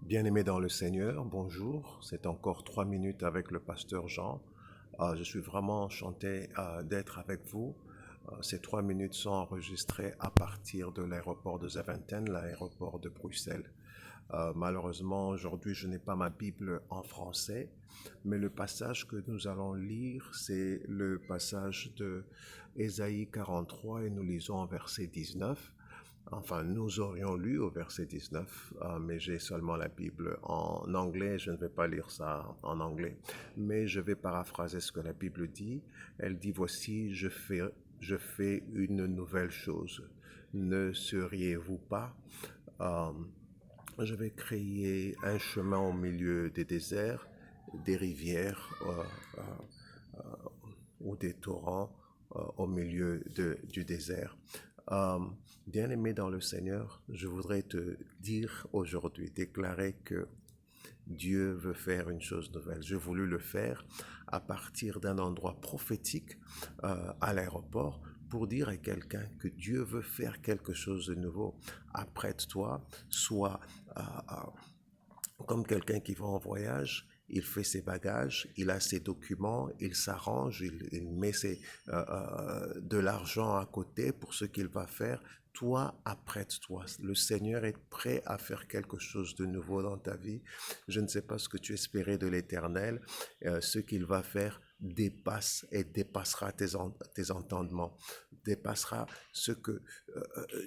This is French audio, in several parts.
Bien-aimés dans le Seigneur, bonjour. C'est encore 3 minutes avec le pasteur Jean. Je suis vraiment enchanté d'être avec vous. Ces 3 minutes sont enregistrées à partir de l'aéroport de Zaventem, l'aéroport de Bruxelles. Malheureusement, aujourd'hui, je n'ai pas ma Bible en français, mais le passage que nous allons lire, c'est le passage de Ésaïe 43 et nous lisons en verset 19. Enfin, nous aurions lu au verset 19, mais j'ai seulement la Bible en anglais, je ne vais pas lire ça en anglais. Mais je vais paraphraser ce que la Bible dit. Elle dit, voici, je fais une nouvelle chose. Ne seriez-vous pas? Euh, je vais créer un chemin au milieu des déserts, des rivières ou des torrents au milieu du désert. Euh, Bien-aimé dans le Seigneur, je voudrais te dire aujourd'hui, déclarer que Dieu veut faire une chose nouvelle. J'ai voulu le faire à partir d'un endroit prophétique à l'aéroport pour dire à quelqu'un que Dieu veut faire quelque chose de nouveau. Apprête-toi, sois comme quelqu'un qui va en voyage. Il fait ses bagages, il a ses documents, il s'arrange, il met de l'argent à côté pour ce qu'il va faire. Toi, apprête-toi. Le Seigneur est prêt à faire quelque chose de nouveau dans ta vie. Je ne sais pas ce que tu espérais de l'Éternel. Ce qu'il va faire dépasse et dépassera tes entendements, dépassera ce que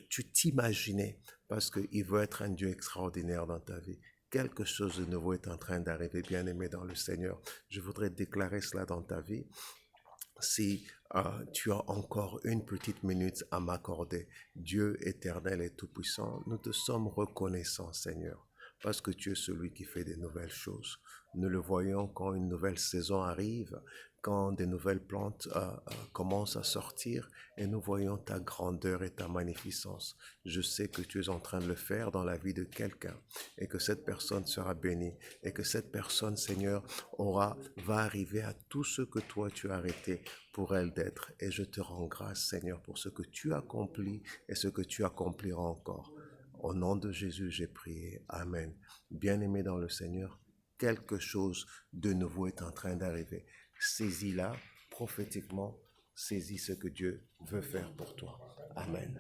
tu t'imaginais, parce qu'il veut être un Dieu extraordinaire dans ta vie. Quelque chose de nouveau est en train d'arriver, bien-aimé dans le Seigneur. Je voudrais déclarer cela dans ta vie. Si tu as encore une petite minute à m'accorder, Dieu éternel et tout-puissant, nous te sommes reconnaissants, Seigneur, parce que tu es celui qui fait des nouvelles choses. Nous le voyons quand une nouvelle saison arrive, quand des nouvelles plantes commencent à sortir, et nous voyons ta grandeur et ta magnificence. Je sais que tu es en train de le faire dans la vie de quelqu'un, et que cette personne sera bénie, et que cette personne, Seigneur, va arriver à tout ce que toi tu as arrêté pour elle d'être. Et je te rends grâce, Seigneur, pour ce que tu accomplis et ce que tu accompliras encore. Au nom de Jésus, j'ai prié. Amen. Bien-aimé dans le Seigneur, quelque chose de nouveau est en train d'arriver. Saisis-la prophétiquement, saisis ce que Dieu veut faire pour toi. Amen.